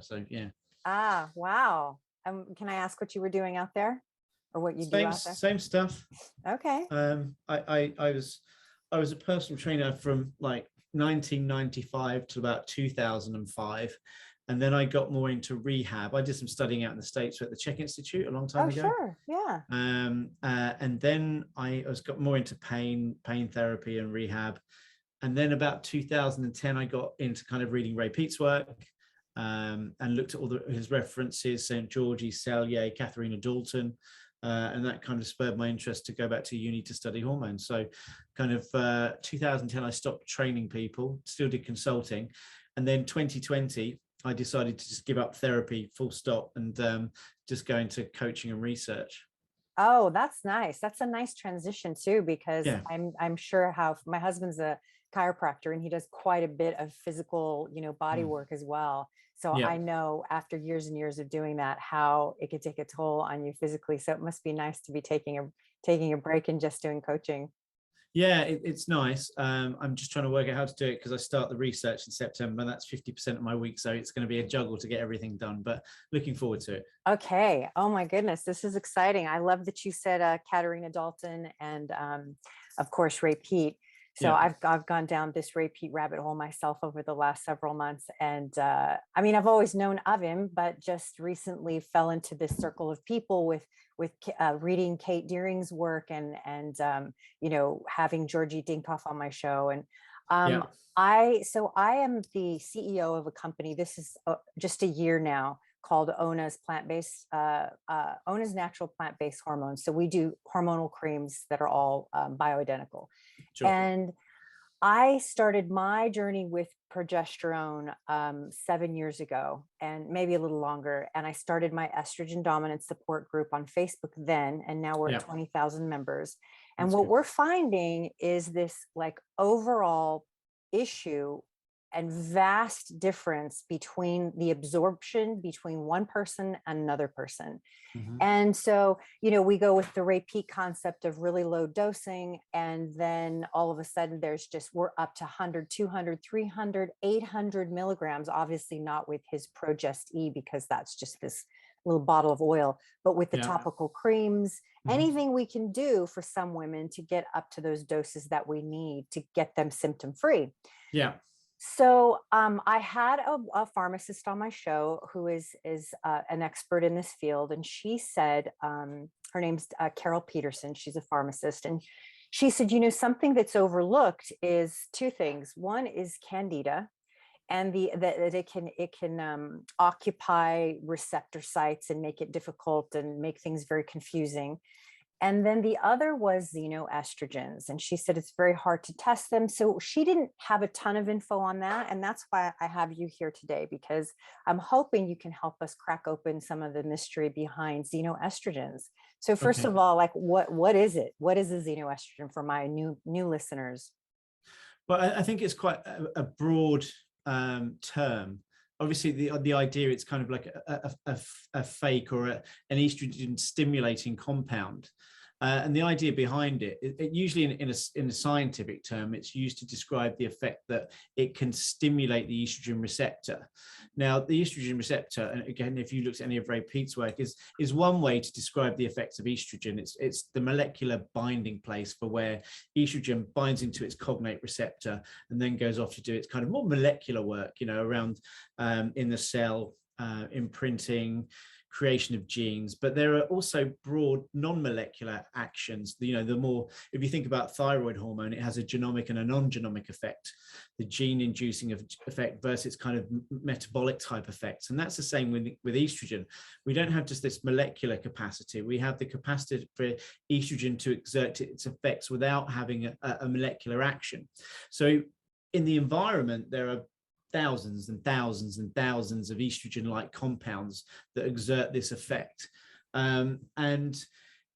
So yeah. Ah, wow. Can I ask what you were doing out there, or what you do out there? Same stuff. Okay. I was a personal trainer from like 1995 to about 2005. And then I got more into rehab. I did some studying out in the States at the Czech Institute a long time ago. Sure. Yeah. And then I got more into pain therapy and rehab. And then about 2010, I got into kind of reading Ray Peat's work, and looked at all his references, St. George, Selye, Katharina Dalton. And that kind of spurred my interest to go back to uni to study hormones. So kind of 2010, I stopped training people, still did consulting. And then 2020, I decided to just give up therapy full stop and just go into coaching and research. Oh, that's nice. That's a nice transition too, because Yeah. I'm sure how my husband's a chiropractor and he does quite a bit of physical, body work as well. So Yeah. I know after years and years of doing that, how it could take a toll on you physically. So it must be nice to be taking a break and just doing coaching. Yeah, it's nice. I'm just trying to work out how to do it because I start the research in September. That's 50% of my week. So it's going to be a juggle to get everything done, but looking forward to it. Okay. Oh my goodness. This is exciting. I love that you said Katarina Dalton and of course, Ray Peat. So Yeah. I've gone down this Ray Peat rabbit hole myself over the last several months. And I mean, I've always known of him, but just recently fell into this circle of people with reading Kate Deering's work and having Georgie Dinkoff on my show. And Yeah. I am the CEO of a company. This is just a year now, called Ona's Ona's Natural Plant-Based Hormones. So we do hormonal creams that are all bioidentical. Sure. And I started my journey with progesterone 7 years ago, and maybe a little longer. And I started my estrogen dominant support group on Facebook then, and now we're at 20,000 members. And That's what good. we're finding is this like overall issue and vast difference between the absorption between one person and another person. Mm-hmm. And so, we go with the Ray Peat concept of really low dosing. And then all of a sudden we're up to 100, 200, 300, 800 milligrams, obviously not with his Progest E, because that's just this little bottle of oil, but with the topical creams, anything we can do for some women to get up to those doses that we need to get them symptom free. Yeah. So I had a pharmacist on my show who is an expert in this field, and she said, her name's Carol Peterson. She's a pharmacist, and she said, something that's overlooked is two things. One is candida, and that it can occupy receptor sites and make it difficult and make things very confusing. And then the other was xenoestrogens. And she said it's very hard to test them. So she didn't have a ton of info on that. And that's why I have you here today, because I'm hoping you can help us crack open some of the mystery behind xenoestrogens. So first of all, like what is it? What is a xenoestrogen for my new listeners? Well, I think it's quite a broad term. Obviously, the idea, it's kind of like a fake or an estrogen stimulating compound. And the idea behind it usually in a scientific term, it's used to describe the effect that it can stimulate the estrogen receptor. Now, the estrogen receptor, and again, if you look at any of Ray Peat's work, is one way to describe the effects of estrogen. It's the molecular binding place for where estrogen binds into its cognate receptor and then goes off to do its kind of more molecular work, around in the cell, imprinting, creation of genes. But there are also broad non-molecular actions. The more, if you think about thyroid hormone, it has a genomic and a non-genomic effect, the gene inducing effect versus kind of metabolic type effects. And that's the same with estrogen. We don't have just this molecular capacity. We have the capacity for estrogen to exert its effects without having a molecular action. So in the environment, there are thousands and thousands and thousands of estrogen-like compounds that exert this effect. And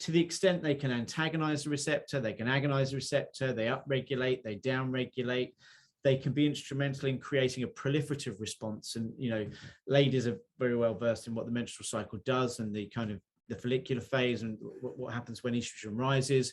to the extent they can antagonize the receptor, they can agonize the receptor, they upregulate, they downregulate, they can be instrumental in creating a proliferative response. And, ladies are very well versed in what the menstrual cycle does and the kind of the follicular phase and what happens when estrogen rises.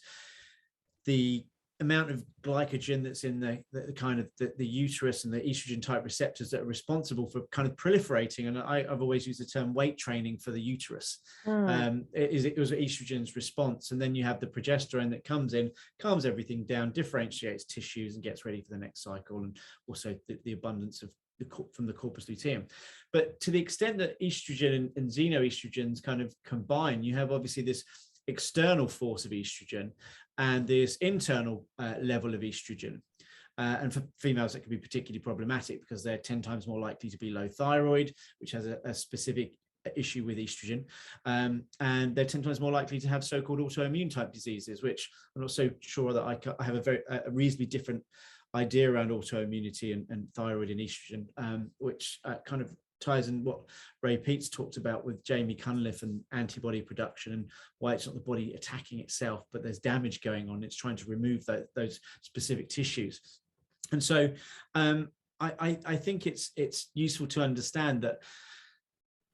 The amount of glycogen that's in the kind of the uterus and the estrogen type receptors that are responsible for kind of proliferating. And I've always used the term weight training for the uterus. It was estrogen's response. And then you have the progesterone that comes in, calms everything down, differentiates tissues and gets ready for the next cycle. And also the abundance of from the corpus luteum. But to the extent that estrogen and xenoestrogens kind of combine, you have obviously this external force of estrogen and this internal level of estrogen. And for females, that can be particularly problematic because they're 10 times more likely to be low thyroid, which has a specific issue with estrogen. And they're 10 times more likely to have so-called autoimmune type diseases, which I'm not so sure that I have a reasonably different idea around autoimmunity and thyroid and estrogen, which kind of ties in what Ray Peats talked about with Jamie Cunliffe and antibody production, and why it's not the body attacking itself, but there's damage going on. It's trying to remove those specific tissues. And so I think it's useful to understand that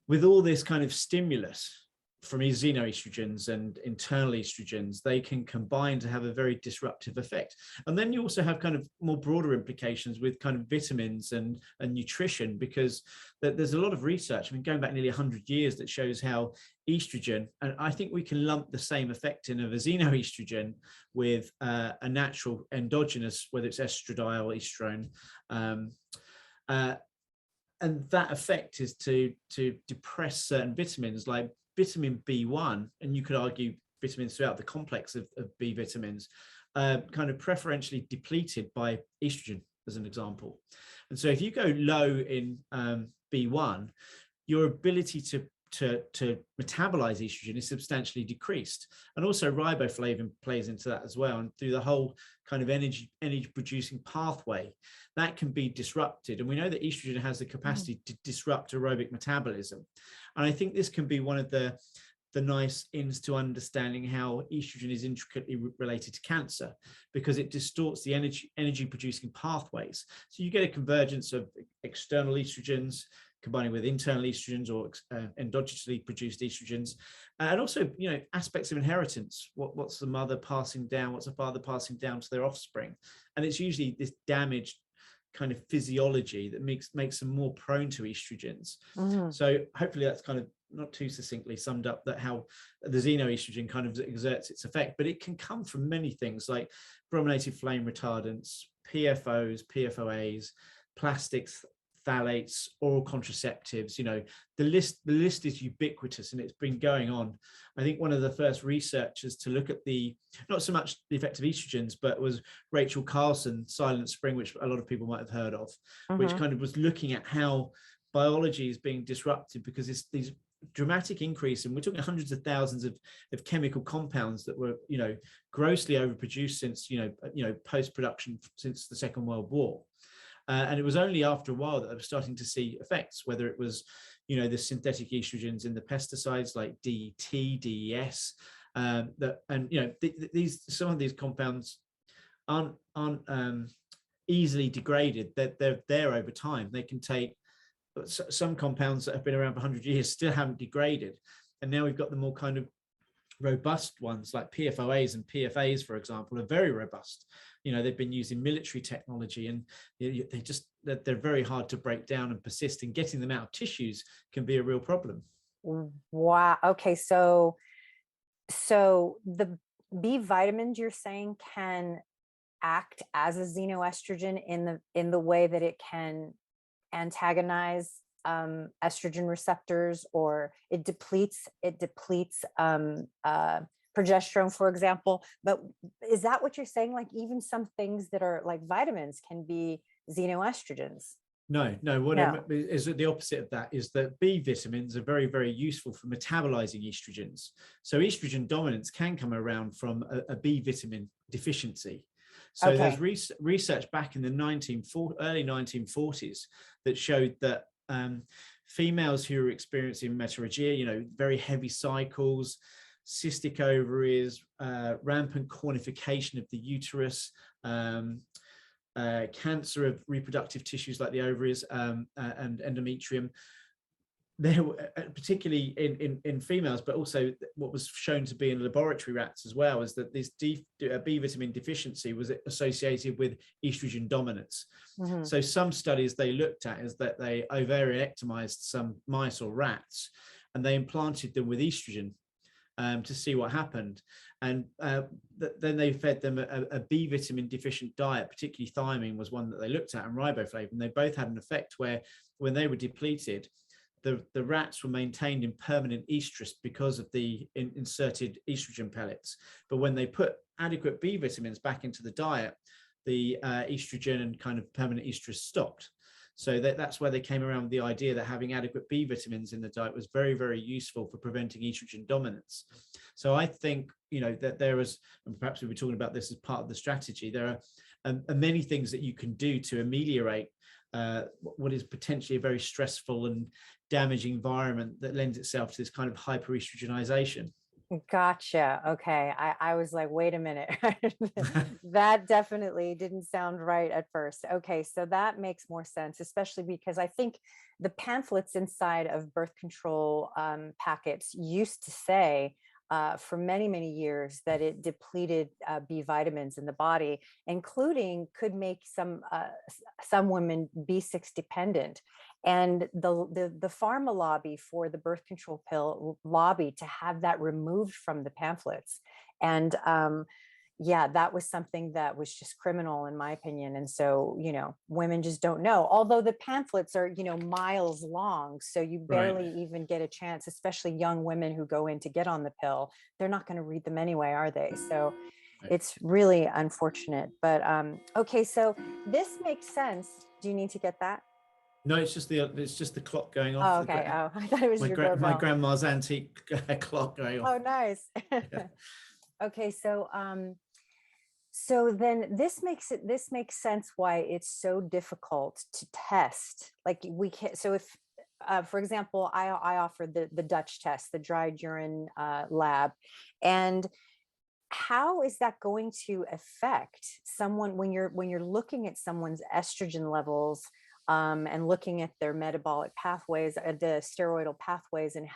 with all this kind of stimulus from xenoestrogens and internal estrogens, they can combine to have a very disruptive effect. And then you also have kind of more broader implications with kind of vitamins and nutrition, because there's a lot of research, I mean, going back nearly 100 years, that shows how estrogen, and I think we can lump the same effect in of a xenoestrogen with a natural endogenous, whether it's estradiol, estrone, and that effect is to depress certain vitamins like vitamin B1, and you could argue vitamins throughout the complex of B vitamins, kind of preferentially depleted by estrogen, as an example. And so if you go low in B1, your ability to metabolize estrogen is substantially decreased. And also riboflavin plays into that as well. And through the whole kind of energy producing pathway, that can be disrupted. And we know that estrogen has the capacity to disrupt aerobic metabolism. And I think this can be one of the nice ins to understanding how estrogen is intricately related to cancer, because it distorts the energy producing pathways. So you get a convergence of external estrogens combining with internal estrogens or endogenously produced estrogens, and also, you know, aspects of inheritance. What's the mother passing down? What's the father passing down to their offspring? And it's usually this damaged kind of physiology that makes them more prone to estrogens. So hopefully that's kind of not too succinctly summed up that how the xenoestrogen kind of exerts its effect, but it can come from many things like brominated flame retardants, PFOs, PFOAs, plastics, phthalates, oral contraceptives. You know, the list is ubiquitous, and it's been going on. I think one of the first researchers to look at not so much the effect of estrogens, but was Rachel Carlson, Silent Spring, which a lot of people might have heard of, which kind of was looking at how biology is being disrupted because it's these dramatic increase, and we're talking hundreds of thousands of chemical compounds that were, you know, grossly overproduced since, you know, post-production since the Second World War. And it was only after a while that I was starting to see effects, whether it was, you know, the synthetic estrogens in the pesticides like DET, DES, and you know, some of these compounds aren't easily degraded. They're there over time. They can take some compounds that have been around for 100 years still haven't degraded, and now we've got the more kind of robust ones like PFOAs and PFAs, for example, are very robust. You know, they've been used in military technology, and they're very hard to break down and persist, and getting them out of tissues can be a real problem. Wow. Okay. So the B vitamins you're saying can act as a xenoestrogen in the way that it can antagonize estrogen receptors, or it depletes progesterone, for example. But is that what you're saying? Like even some things that are like vitamins can be xenoestrogens? No. Is the opposite of that, is that B vitamins are very, very useful for metabolizing estrogens. So estrogen dominance can come around from a B vitamin deficiency. So there's research back in the early 1940s that showed that females who are experiencing metorrhagia, you know, very heavy cycles, cystic ovaries, rampant cornification of the uterus, cancer of reproductive tissues like the ovaries and endometrium, particularly in females, but also what was shown to be in laboratory rats as well, is that this B vitamin deficiency was associated with estrogen dominance. Mm-hmm. So some studies they looked at is that they ovariectomized some mice or rats, and they implanted them with estrogen to see what happened. And then they fed them a B vitamin deficient diet, particularly thiamine was one that they looked at, and riboflavin. And they both had an effect where when they were depleted, the rats were maintained in permanent estrus because of the inserted estrogen pellets. But when they put adequate B vitamins back into the diet, the estrogen and kind of permanent estrus stopped. So that's where they came around with the idea that having adequate B vitamins in the diet was very, very useful for preventing estrogen dominance. So I think, that there is, and perhaps we were talking about this as part of the strategy, there are many things that you can do to ameliorate what is potentially a very stressful and damaging environment that lends itself to this kind of hyperestrogenization. Gotcha. Okay. I was like, wait a minute. That definitely didn't sound right at first. Okay. So that makes more sense, especially because I think the pamphlets inside of birth control packets used to say for many, many years that it depleted B vitamins in the body, including could make some women B6 dependent. And the pharma lobby for the birth control pill lobby to have that removed from the pamphlets. And yeah, that was something that was just criminal in my opinion. And so, women just don't know, although the pamphlets are, miles long. So you barely even get a chance, especially young women who go in to get on the pill. They're not going to read them anyway, are they? So it's really unfortunate. But okay, so this makes sense. Do you need to get that? No, it's just the clock going off. Oh, okay. Oh, I thought it was your doorbell. My grandma's antique clock going off. Oh, nice. Yeah. Okay, so then this makes sense why it's so difficult to test. Like we can't. So if, for example, I offered the Dutch test, the dried urine lab, and how is that going to affect someone when you're looking at someone's estrogen levels? And looking at their metabolic pathways, the steroidal pathways, and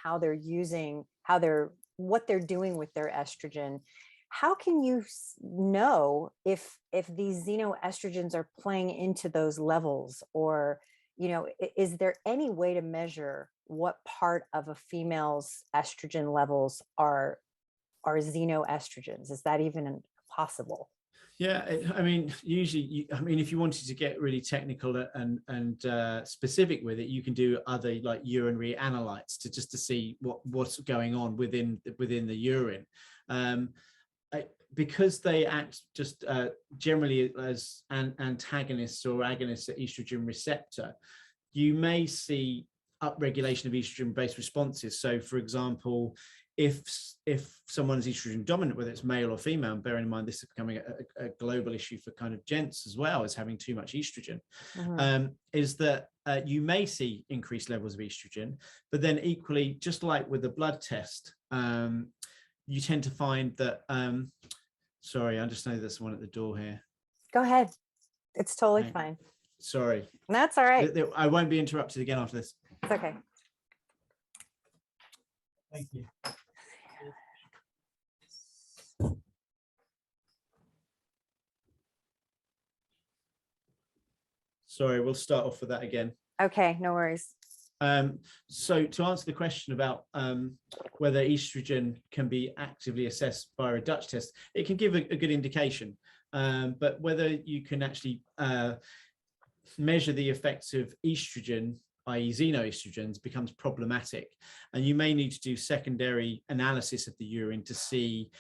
what they're doing with their estrogen. How can you know if these xenoestrogens are playing into those levels, or is there any way to measure what part of a female's estrogen levels are xenoestrogens? Is that even possible? Yeah, usually, if you wanted to get really technical and specific with it, you can do other like urinary analytes to see what's going on within the urine, because they act just generally as antagonists or agonists at estrogen receptor. You may see upregulation of estrogen-based responses. So, for example, if someone is estrogen dominant, whether it's male or female, and bearing in mind this is becoming a global issue for kind of gents as well as having too much estrogen, is that you may see increased levels of estrogen, but then equally, just like with the blood test, you tend to find that, sorry, I just know there's someone at the door here. Go ahead. It's totally fine. Sorry. That's all right. I won't be interrupted again after this. It's okay. Thank you. Sorry, we'll start off with that again. Okay, no worries. So to answer the question about whether estrogen can be actively assessed via a Dutch test, it can give a good indication, but whether you can actually measure the effects of estrogen, i.e. xenoestrogens, becomes problematic, and you may need to do secondary analysis of the urine to see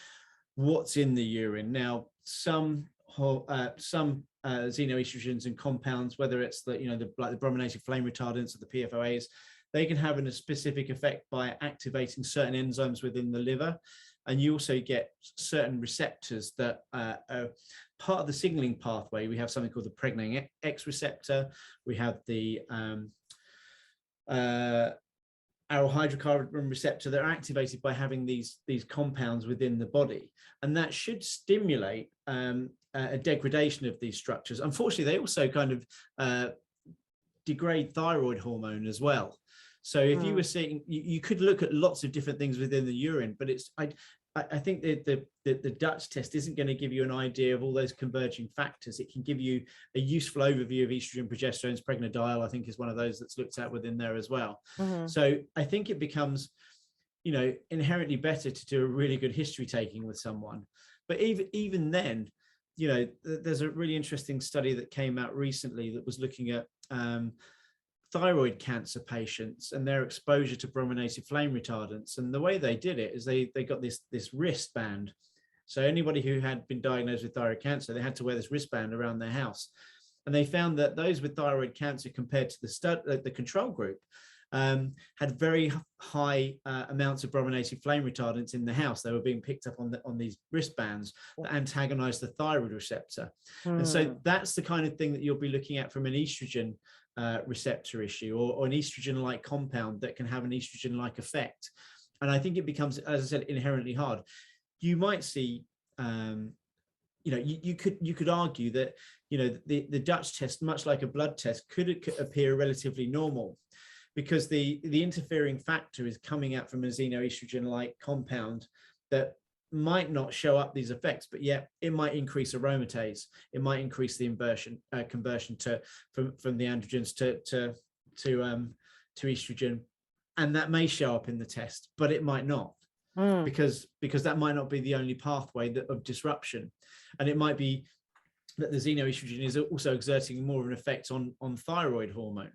what's in the urine. Now, some xenoestrogens and compounds, whether it's the brominated flame retardants or the PFOAs, they can have a specific effect by activating certain enzymes within the liver. And you also get certain receptors that are part of the signaling pathway. We have something called the pregnenin X receptor. We have the aryl hydrocarbon receptor that are activated by having these compounds within the body, and that should stimulate a degradation of these structures. Unfortunately, they also kind of degrade thyroid hormone as well. So if you were seeing, you could look at lots of different things within the urine, but I think the Dutch test isn't going to give you an idea of all those converging factors. It can give you a useful overview of estrogen, progesterones, pregnadiol, I think is one of those that's looked at within there as well. So I think it becomes, inherently better to do a really good history taking with someone. But even then, there's a really interesting study that came out recently that was looking at thyroid cancer patients and their exposure to brominated flame retardants. And the way they did it is they got this wristband. So anybody who had been diagnosed with thyroid cancer, they had to wear this wristband around their house. And they found that those with thyroid cancer compared to the control group had very high amounts of brominated flame retardants in the house. They were being picked up on these wristbands that antagonize the thyroid receptor. And so that's the kind of thing that you'll be looking at from an estrogen receptor issue or an estrogen-like compound that can have an estrogen-like effect. And I think it becomes, as I said, inherently hard. You might see, you could argue that, the Dutch test, much like a blood test, could appear relatively normal, because the interfering factor is coming out from a xenoestrogen-like compound that might not show up these effects, but yet it might increase aromatase. It might increase the conversion from the androgens to estrogen, and that may show up in the test, but it might not, because that might not be the only pathway of disruption, and it might be that the xenoestrogen is also exerting more of an effect on thyroid hormone.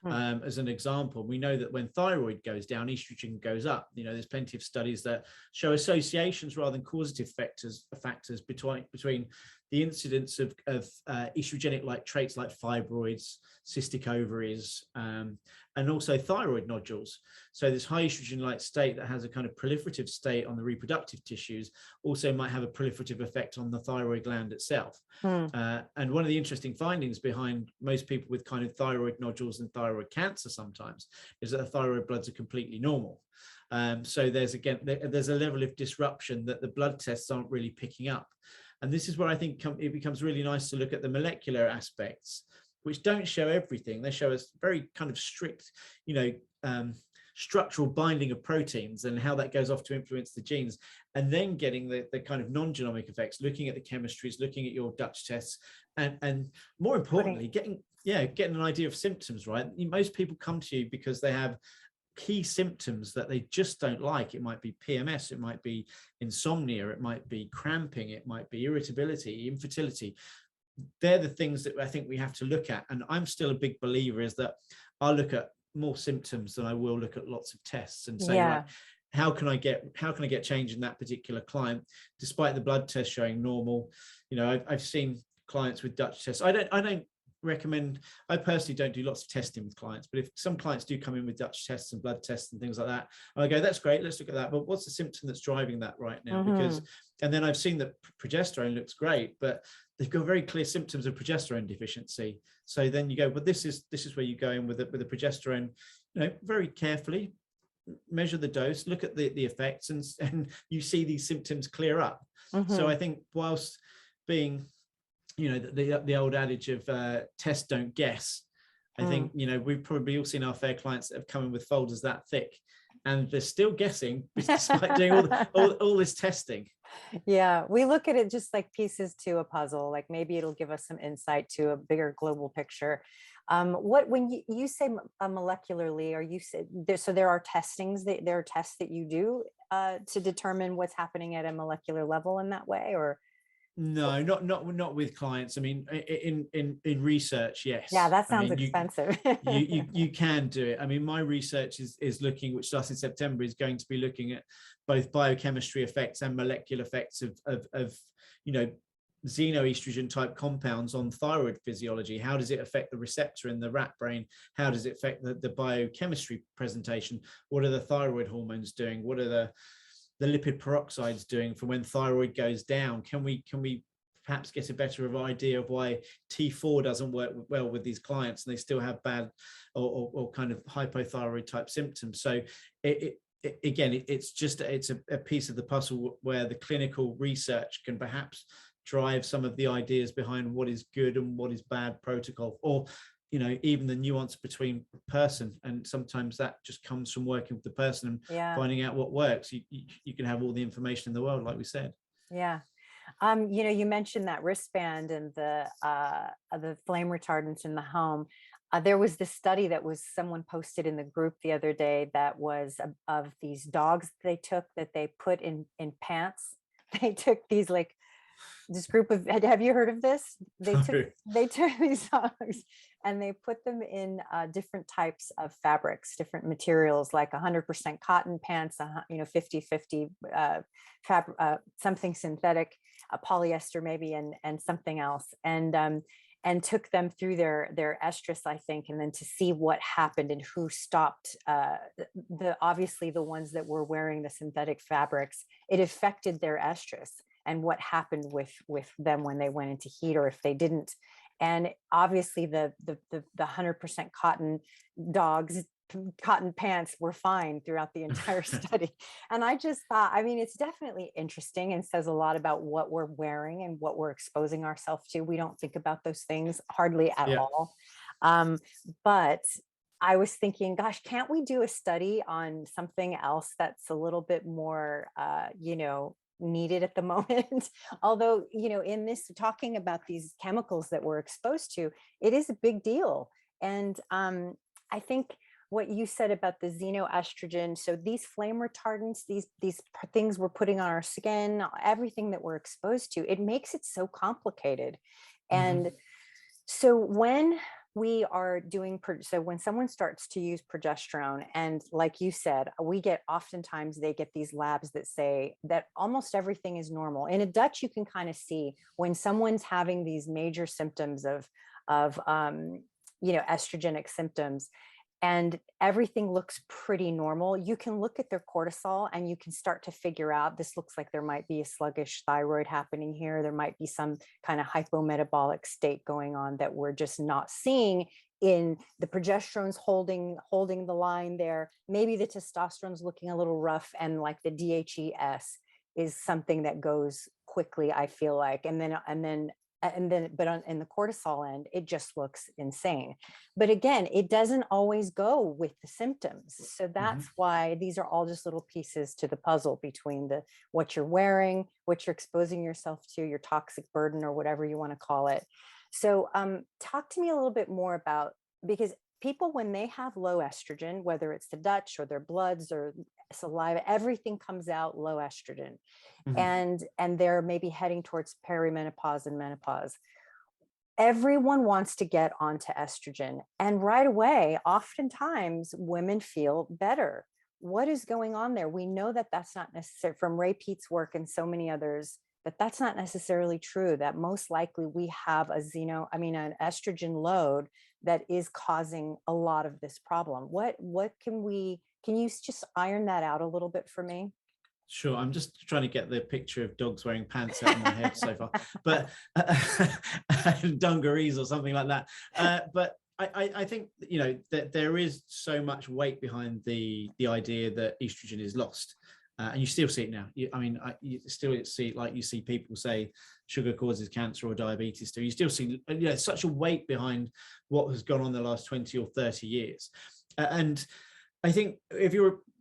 As an example, we know that when thyroid goes down, estrogen goes up. There's plenty of studies that show associations rather than causative factors between the incidence of estrogenic-like traits like fibroids, cystic ovaries, and also thyroid nodules. So this high estrogen-like state that has a kind of proliferative state on the reproductive tissues also might have a proliferative effect on the thyroid gland itself. And one of the interesting findings behind most people with kind of thyroid nodules and thyroid cancer sometimes is that the thyroid bloods are completely normal. So there's a level of disruption that the blood tests aren't really picking up. And this is where I think it becomes really nice to look at the molecular aspects, which don't show everything. They show us very kind of strict, structural binding of proteins and how that goes off to influence the genes, and then getting the kind of non-genomic effects, looking at the chemistries, looking at your Dutch tests, and more importantly, getting an idea of symptoms, right? Most people come to you because they have key symptoms that they just don't like. It might be PMS, it might be insomnia, it might be cramping, it might be irritability, infertility. They're the things that I think we have to look at. And I'm still a big believer is that I'll look at more symptoms than I will look at lots of tests and say, right, how can I get change in that particular client, despite the blood test showing normal? I've seen clients with Dutch tests. I don't recommend, I personally don't do lots of testing with clients, but if some clients do come in with Dutch tests and blood tests and things like that, I go, that's great, let's look at that, but what's the symptom that's driving that right now? And then I've seen that progesterone looks great, but they've got very clear symptoms of progesterone deficiency. So then you go, well, this is where you go in with the progesterone, very carefully measure the dose, look at the effects, and you see these symptoms clear up. So I think whilst being, the old adage of test, don't guess, I think, we've probably all seen our fair clients that have come in with folders that thick and they're still guessing despite doing all this testing. Yeah, we look at it just like pieces to a puzzle. Like maybe it'll give us some insight to a bigger global picture. When you say molecularly, are you so there are there are tests that you do to determine what's happening at a molecular level in that way, or? No, not with clients. I mean, in research, yes. Yeah, that sounds expensive. You can do it. I mean, my research is looking, which starts in September, is going to be looking at both biochemistry effects and molecular effects of xenoestrogen type compounds on thyroid physiology. How does it affect the receptor in the rat brain? How does it affect the biochemistry presentation? What are the thyroid hormones doing? What are the lipid peroxides doing for when thyroid goes down? Can we perhaps get a better idea of why T4 doesn't work well with these clients and they still have bad or kind of hypothyroid type symptoms? So it's a piece of the puzzle where the clinical research can perhaps drive some of the ideas behind what is good and what is bad protocol, or you know, even the nuance between person, and sometimes that just comes from working with the person and Yeah. finding out what works. You can have all the information in the world, like we said. Yeah. You know, you mentioned that wristband and the flame retardants in the home. There was this study that was someone posted in the group the other day that was of these dogs they took, that they put in pants. They took these, like, this group of, have you heard of this? They took these dogs and they put them in different types of fabrics, different materials, like 100% cotton pants, you know, 50-50 something synthetic, polyester maybe, and something else, and took them through their estrus, I think, and then to see what happened and who stopped. The obviously the ones that were wearing the synthetic fabrics, it affected their estrus and what happened with them when they went into heat, or if they didn't. And obviously the 100% cotton dogs, cotton pants, were fine throughout the entire study. And I just thought, I mean, it's definitely interesting and says a lot about what we're wearing and what we're exposing ourselves to. We don't think about those things hardly at Yeah. all. But I was thinking, gosh, can't we do a study on something else that's a little bit more, you know, needed at the moment? Although, you know, in this, talking about these chemicals that we're exposed to, it is a big deal. And I think what you said about the xenoestrogen, so these flame retardants, these things we're putting on our skin, everything that we're exposed to, it makes it so complicated. And so when we are doing, so when someone starts to use progesterone, and like you said, we get, oftentimes they get these labs that say that almost everything is normal. In a Dutch, you can kind of see when someone's having these major symptoms of you know, estrogenic symptoms, and everything looks pretty normal. You can look at their cortisol and you can start to figure out, this looks like there might be a sluggish thyroid happening here. There might be some kind of hypometabolic state going on that we're just not seeing in the progesterone's holding the line there. Maybe the testosterone's looking a little rough, and like the DHES is something that goes quickly, I feel like. And then but in the cortisol end, it just looks insane. But again, it doesn't always go with the symptoms. So that's why these are all just little pieces to the puzzle between the what you're wearing, what you're exposing yourself to, your toxic burden, or whatever you want to call it. So talk to me a little bit more about, because people, when they have low estrogen, whether it's the Dutch or their bloods or saliva, everything comes out low estrogen. And they're maybe heading towards perimenopause and menopause. Everyone wants to get onto estrogen, and right away, oftentimes women feel better. What is going on there? We know that that's not necessary, from Ray Peat's work and so many others, that that's not necessarily true, that most likely we have an estrogen load that is causing a lot of this problem. What can you just iron that out a little bit for me? Sure. I'm just trying to get the picture of dogs wearing pants out of my head so far, but dungarees or something like that. But I think, you know, that there is so much weight behind the idea that estrogen is lost. And you still see it now. You still see, like, you see people say sugar causes cancer or diabetes too. You still see, you know, such a weight behind what has gone on the last 20 or 30 years. And I think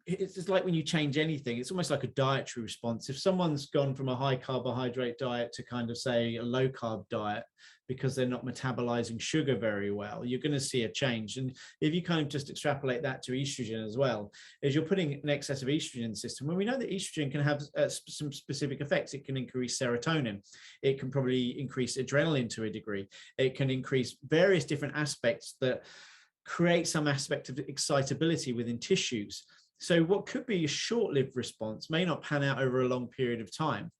it's just like when you change anything, it's almost like a dietary response. If someone's gone from a high carbohydrate diet to kind of, say, a low carb diet because they're not metabolizing sugar very well, you're going to see a change. And if you kind of just extrapolate that to estrogen as well, is you're putting an excess of estrogen in the system. When we know that estrogen can have some specific effects, it can increase serotonin, it can probably increase adrenaline to a degree, it can increase various different aspects that create some aspect of excitability within tissues. So what could be a short-lived response may not pan out over a long period of time.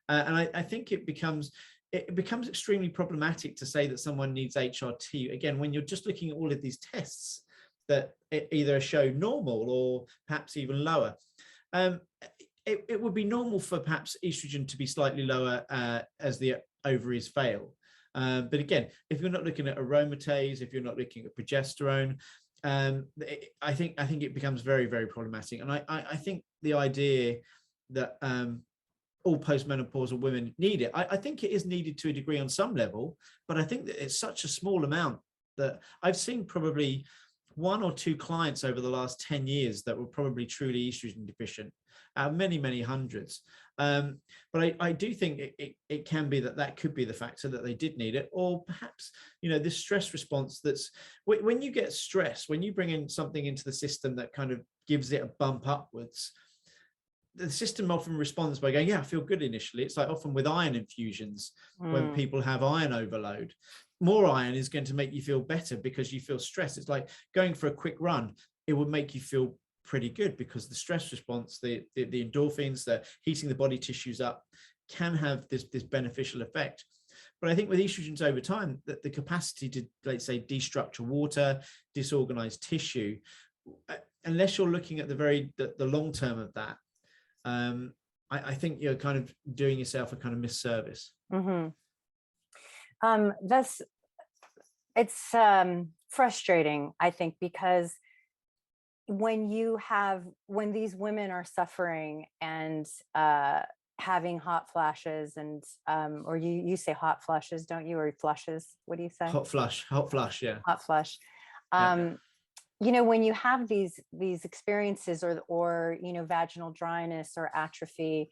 And I think it becomes extremely problematic to say that someone needs HRT, again, when you're just looking at all of these tests that either show normal or perhaps even lower. It would be normal for perhaps estrogen to be slightly lower as the ovaries fail. But again, if you're not looking at aromatase, if you're not looking at progesterone, I think it becomes very, very problematic. And I think the idea that all postmenopausal women need it, I think it is needed to a degree on some level, but I think that it's such a small amount that I've seen probably one or two clients over the last 10 years that were probably truly estrogen deficient, many hundreds. But I do think it can be that could be the factor that they did need it, or perhaps, this stress response that's when you get stressed, when you bring in something into the system that kind of gives it a bump upwards, the system often responds by going, yeah, I feel good initially. It's like often with iron infusions, when people have iron overload, more iron is going to make you feel better because you feel stressed. It's like going for a quick run. It would make you feel pretty good because the stress response, the endorphins, the heating the body tissues up, can have this beneficial effect. But I think with estrogens over time, that the capacity to, let's say, destructure water, disorganize tissue, unless you're looking at the long term of that, I think you're kind of doing yourself a kind of misservice. It's frustrating, I think, because when these women are suffering and having hot flashes and or you say hot flushes, don't you, or flushes? What do you say? Hot flush, yeah. Hot flush. When you have these experiences or vaginal dryness or atrophy,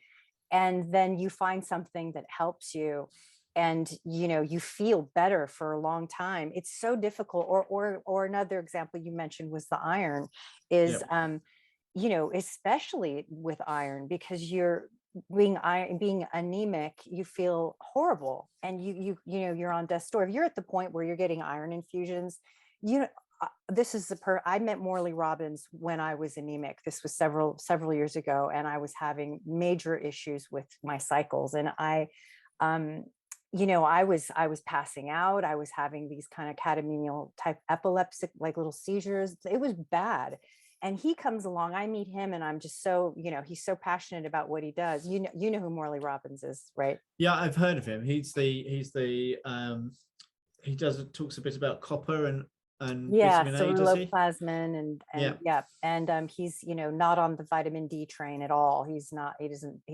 and then you find something that helps you, and you feel better for a long time, it's so difficult. Or another example you mentioned was the iron is especially with iron, because you're being anemic, you feel horrible, and you're on death's door. If you're at the point where you're getting iron infusions, I met Morley Robbins when I was anemic. This was several years ago, and I was having major issues with my cycles, and I was passing out. I was having these kind of catamenial type epileptic, like little seizures. It was bad. And he comes along, I meet him, and I'm just so, he's so passionate about what he does. You know who Morley Robbins is, right? Yeah, I've heard of him. He talks a bit about copper and vitamin A, does he? Ceruloplasmin and he's not on the vitamin D train at all. He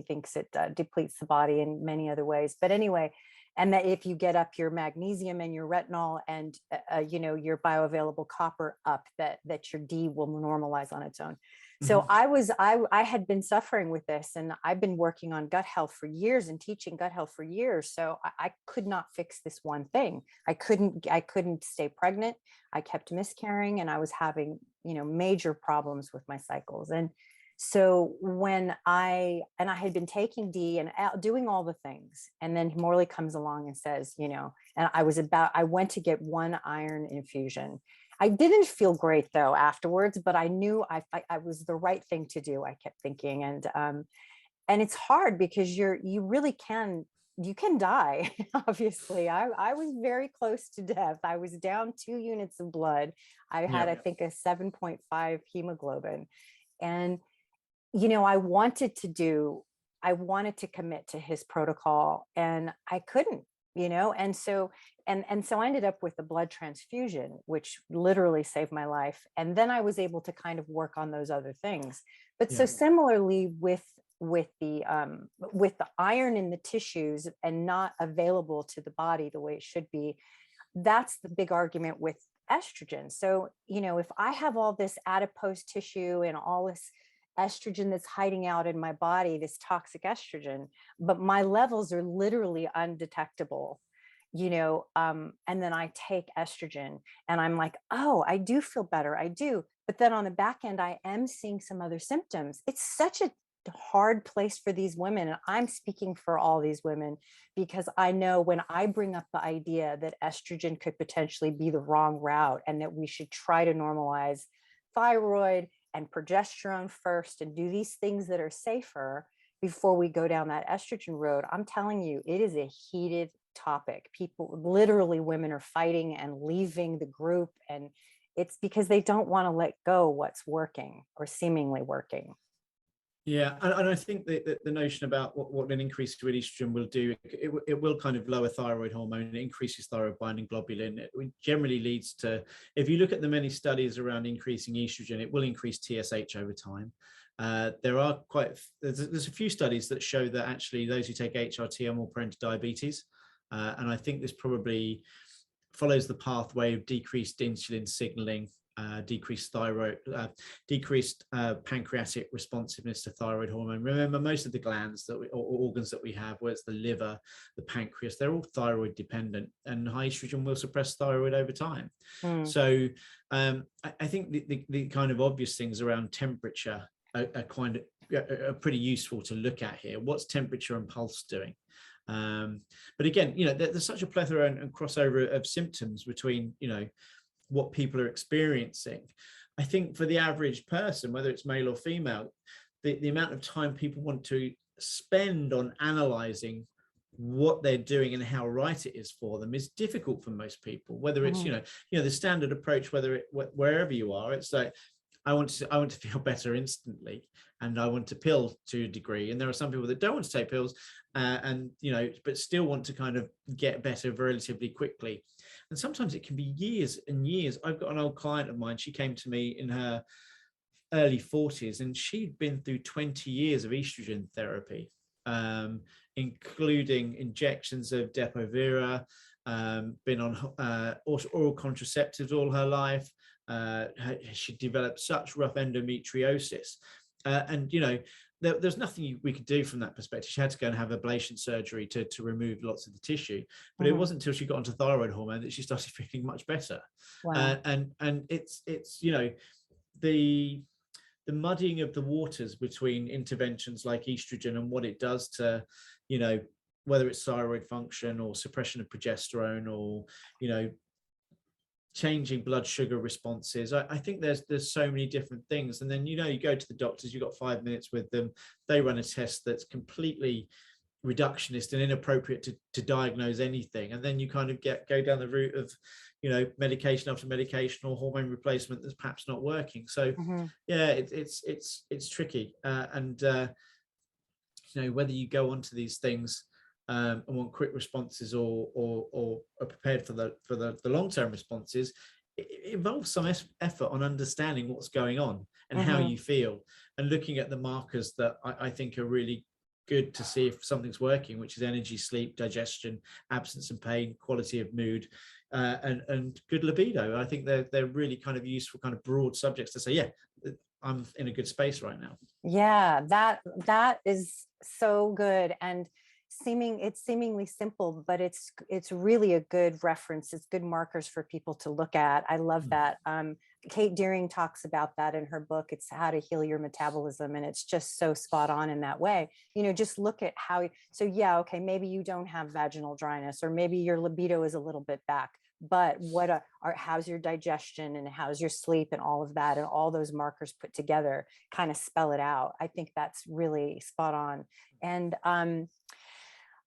thinks it depletes the body in many other ways. But anyway, and that if you get up your magnesium and your retinol and your bioavailable copper up, that your D will normalize on its own. So I had been suffering with this, and I've been working on gut health for years and teaching gut health for years. So I could not fix this one thing. I couldn't stay pregnant. I kept miscarrying, and I was having, major problems with my cycles. And so when I had been taking D and doing all the things, and then Morley comes along and says, and I went to get one iron infusion. I didn't feel great though afterwards, but I knew I was the right thing to do. I kept thinking, and it's hard because you can die. Obviously, I was very close to death. I was down 2 units of blood. I had, I think, a 7.5 hemoglobin, and I wanted to commit to his protocol, and I couldn't. And so I ended up with a blood transfusion, which literally saved my life. And then I was able to kind of work on those other things. But so similarly with the iron in the tissues and not available to the body the way it should be, that's the big argument with estrogen. So, if I have all this adipose tissue and all this estrogen that's hiding out in my body, this toxic estrogen, but my levels are literally undetectable, and then I take estrogen and I'm like, oh, I do feel better. I do. But then on the back end, I am seeing some other symptoms. It's such a hard place for these women. And I'm speaking for all these women, because I know when I bring up the idea that estrogen could potentially be the wrong route, and that we should try to normalize thyroid and progesterone first and do these things that are safer before we go down that estrogen road, I'm telling you, it is a heated topic. People, literally women, are fighting and leaving the group, and it's because they don't want to let go what's working or seemingly working. Yeah, and I think the notion about what an increase to estrogen will do, it will kind of lower thyroid hormone, it increases thyroid binding globulin. It generally leads to, if you look at the many studies around increasing estrogen, it will increase TSH over time. There's a few studies that show that actually those who take HRT are more prone to diabetes. And I think there's probably follows the pathway of decreased insulin signaling, decreased thyroid, decreased pancreatic responsiveness to thyroid hormone. Remember, most of the glands that or organs that we have, whether it's the liver, the pancreas, they're all thyroid dependent, and high estrogen will suppress thyroid over time. So I think the kind of obvious things around temperature are pretty useful to look at here. What's temperature and pulse doing? But again, there's such a plethora and crossover of symptoms between, what people are experiencing. I think for the average person, whether it's male or female, the amount of time people want to spend on analyzing what they're doing and how right it is for them is difficult for most people. Whether it's the standard approach, wherever you are, it's like, I want to feel better instantly, and I want to pill to a degree. And there are some people that don't want to take pills, but still want to kind of get better relatively quickly. And sometimes it can be years and years. I've got an old client of mine. She came to me in her early 40s, and she'd been through 20 years of estrogen therapy, including injections of Depo-Vera, been on oral contraceptives all her life. She developed such rough endometriosis, and there's nothing we could do from that perspective. She had to go and have ablation surgery to remove lots of the tissue, but it wasn't until she got onto thyroid hormone that she started feeling much better. Wow. And it's the muddying of the waters between interventions like estrogen and what it does to whether it's thyroid function or suppression of progesterone or changing blood sugar responses. I think there's so many different things. And then you go to the doctors, you've got 5 minutes with them, they run a test that's completely reductionist and inappropriate to diagnose anything, and then you kind of go down the route of medication after medication or hormone replacement that's perhaps not working. So it's tricky, and whether you go onto these things and want quick responses or are prepared for the long-term responses, it involves some effort on understanding what's going on and how you feel, and looking at the markers that I think are really good to see if something's working, which is energy, sleep, digestion, absence of pain, quality of mood, and good libido. I think they're really kind of useful, kind of broad subjects to say, I'm in a good space right now. Yeah, that is so good. And it's seemingly simple, but it's really a good reference. It's good markers for people to look at. I love that. Kate Deering talks about that in her book. It's How to Heal Your Metabolism. And it's just so spot on in that way. Just look at how, okay, maybe you don't have vaginal dryness, or maybe your libido is a little bit back, but how's your digestion and how's your sleep and all of that, and all those markers put together kind of spell it out. I think that's really spot on. And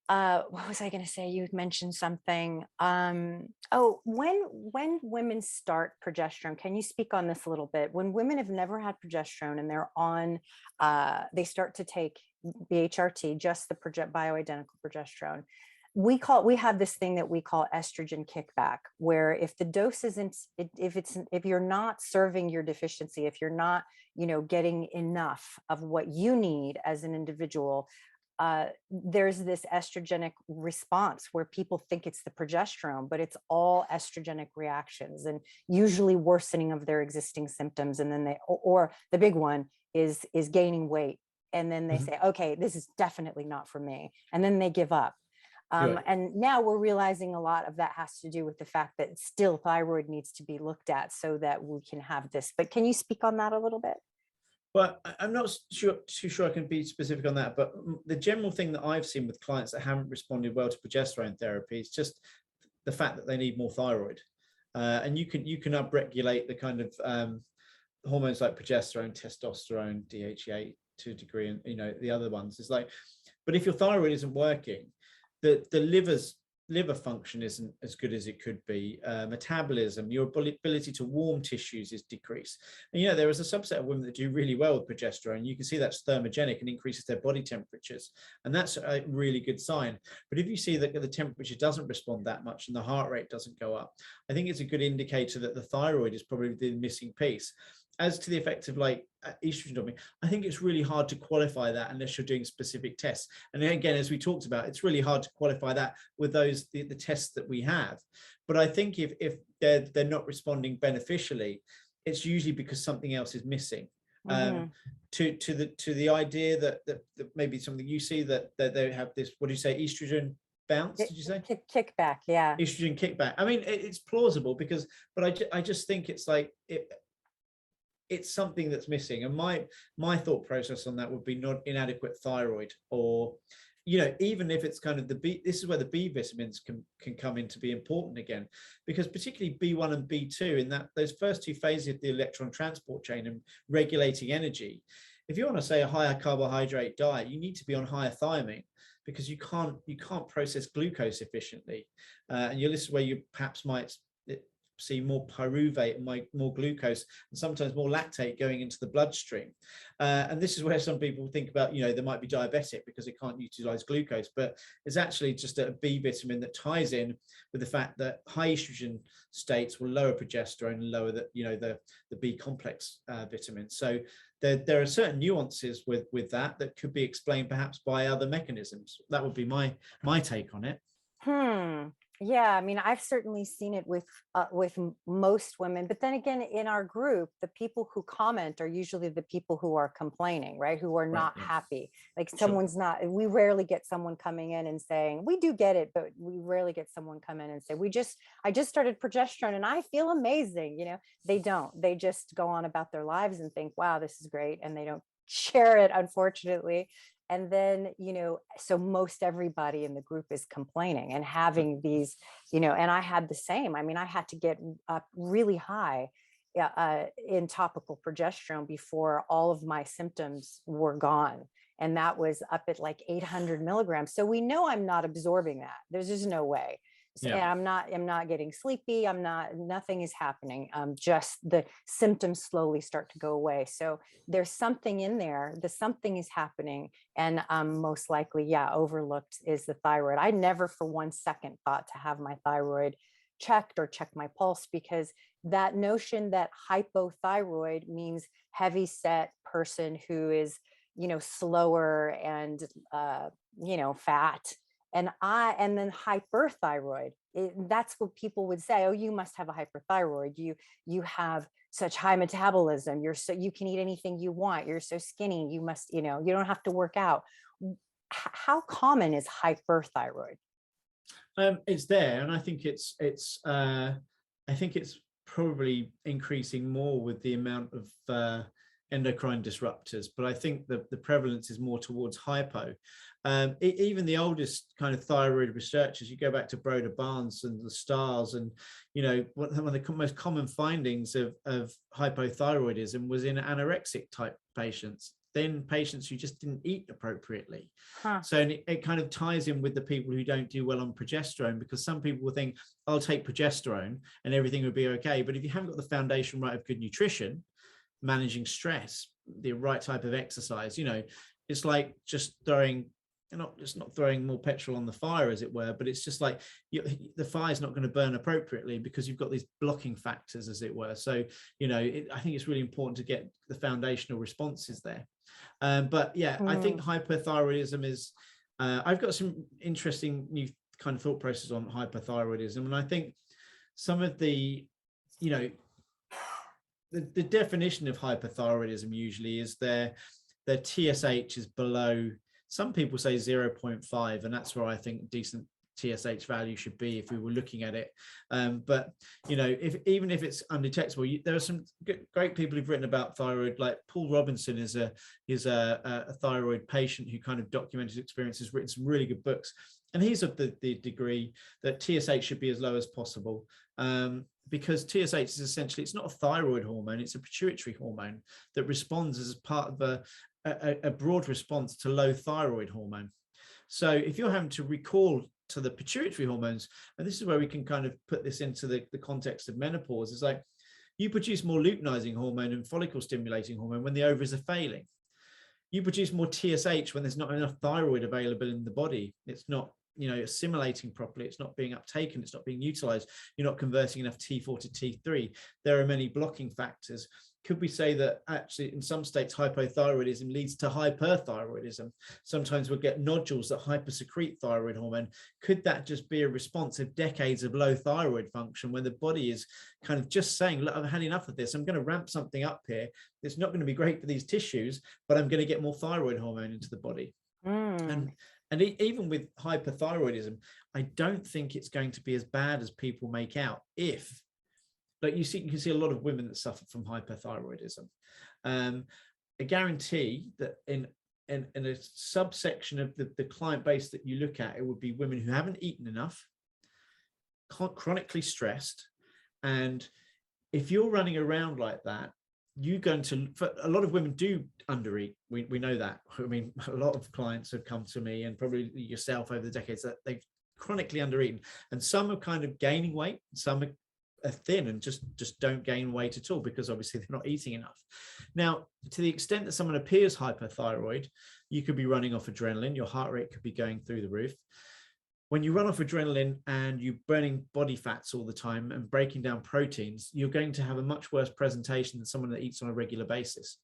what was I going to say? You mentioned something. When women start progesterone, can you speak on this a little bit? When women have never had progesterone and they're on, they start to take BHRT, just the bioidentical progesterone. We have this thing that we call estrogen kickback, where if the dose isn't, if you're not serving your deficiency, if you're not, getting enough of what you need as an individual, there's this estrogenic response where people think it's the progesterone, but it's all estrogenic reactions, and usually worsening of their existing symptoms. And then or the big one is gaining weight. And then they say, okay, this is definitely not for me. And then they give up. And now we're realizing a lot of that has to do with the fact that still thyroid needs to be looked at so that we can have this. But can you speak on that a little bit? Well, I'm not too sure I can be specific on that, but the general thing that I've seen with clients that haven't responded well to progesterone therapy is just the fact that they need more thyroid, and you can upregulate the kind of hormones like progesterone, testosterone, DHEA to a degree, and the other ones. It's like, but if your thyroid isn't working, the liver function isn't as good as it could be. Metabolism, your ability to warm tissues is decreased. And there is a subset of women that do really well with progesterone. You can see that's thermogenic and increases their body temperatures, and that's a really good sign. But if you see that the temperature doesn't respond that much and the heart rate doesn't go up, I think it's a good indicator that the thyroid is probably the missing piece. As to the effect of like estrogen dominant, I think it's really hard to qualify that unless you're doing specific tests. And again, as we talked about, it's really hard to qualify that with those the tests that we have. But I think if they're not responding beneficially, it's usually because something else is missing. To the idea that maybe something you see that they have this, what do you say, estrogen bounce, did you say? Kickback, yeah. Estrogen kickback. I mean, it's plausible because, but I just think it's like it's something that's missing. And my thought process on that would be not inadequate thyroid, or even if it's kind of this is where the B vitamins can come in to be important again, because particularly B1 and B2 in those first two phases of the electron transport chain and regulating energy. If you want to say a higher carbohydrate diet, you need to be on higher thiamine, because you can't process glucose efficiently, and this is where you perhaps might see more pyruvate and more glucose and sometimes more lactate going into the bloodstream, and this is where some people think about they might be diabetic because they can't utilize glucose, but it's actually just a B vitamin that ties in with the fact that high estrogen states will lower progesterone and lower the B complex vitamins. So there are certain nuances with that could be explained perhaps by other mechanisms. That would be my take on it. Yeah, I mean, I've certainly seen it with most women, but then again, in our group, the people who comment are usually the people who are complaining, right? Who are not happy. Like someone's not. We rarely get someone coming in and saying, we do get it, but we rarely get someone come in and say, I just started progesterone and I feel amazing. They don't. They just go on about their lives and think, wow, this is great, and they don't share it, unfortunately. And then, so most everybody in the group is complaining and having these, and I had the same. I mean, I had to get up really high in topical progesterone before all of my symptoms were gone. And that was up at like 800 milligrams. So we know I'm not absorbing that. There's just no way. So, and I'm not getting sleepy. Nothing is happening. Just the symptoms slowly start to go away. So there's something in there. Something is happening. And most likely, overlooked is the thyroid. I never for 1 second thought to have my thyroid checked or check my pulse, because that notion that hypothyroid means heavy set person who is, slower and, fat. And then hyperthyroid, that's what people would say. Oh, you must have a hyperthyroid. You have such high metabolism. You can eat anything you want. You're so skinny. You must, you don't have to work out. How common is hyperthyroid? It's there, and I think it's probably increasing more with the amount of endocrine disruptors, but I think the prevalence is more towards hypo. Even the oldest kind of thyroid researchers, you go back to Broder Barnes and the stars, and one of the most common findings of hypothyroidism was in anorexic type patients, then patients who just didn't eat appropriately. So it kind of ties in with the people who don't do well on progesterone, because some people will think, I'll take progesterone and everything will be okay. But if you haven't got the foundation right of good nutrition, managing stress, the right type of exercise, it's like just not throwing more petrol on the fire, as it were, but it's just like the fire's not going to burn appropriately because you've got these blocking factors, as it were. So I think it's really important to get the foundational responses there. But I think hypothyroidism is I've got some interesting new kind of thought process on hypothyroidism, and I think some of the the definition of hypothyroidism usually is their TSH is below, some people say 0.5, and that's where I think decent TSH value should be if we were looking at it. But even if it's undetectable, there are some great people who've written about thyroid, like Paul Robinson is a thyroid patient who kind of documented his experiences, written some really good books, and he's of the degree that TSH should be as low as possible. Because TSH is essentially, it's not a thyroid hormone, it's a pituitary hormone that responds as part of a broad response to low thyroid hormone. So if you're having to recall to the pituitary hormones, and this is where we can kind of put this into the context of menopause, is like you produce more luteinizing hormone and follicle stimulating hormone when the ovaries are failing. You produce more TSH when there's not enough thyroid available in the body. It's not assimilating properly, it's not being uptaken, it's not being utilized, you're not converting enough T4 to T3. There are many blocking factors. could we say that actually in some states hypothyroidism leads to hyperthyroidism? Sometimes we'll get nodules that hypersecrete thyroid hormone. Could that just be a response of decades of low thyroid function, where the body is kind of just saying, look, I've had enough of this, I'm going to ramp something up here, it's not going to be great for these tissues, but I'm going to get more thyroid hormone into the body. And even with hyperthyroidism, I don't think it's going to be as bad as people make out. If, like you can see a lot of women that suffer from hyperthyroidism. I guarantee that in a subsection of the client base that you look at, it would be women who haven't eaten enough, chronically stressed. And if you're running around like that, you're going to, for a lot of women do undereat. We know that. I mean, a lot of clients have come to me, and probably yourself over the decades, that they've chronically undereaten, and some are kind of gaining weight, some are thin and just don't gain weight at all, because obviously they're not eating enough. Now, to the extent that someone appears hyperthyroid, you could be running off adrenaline, your heart rate could be going through the roof. When you run off adrenaline and you're burning body fats all the time and breaking down proteins, you're going to have a much worse presentation than someone that eats on a regular basis.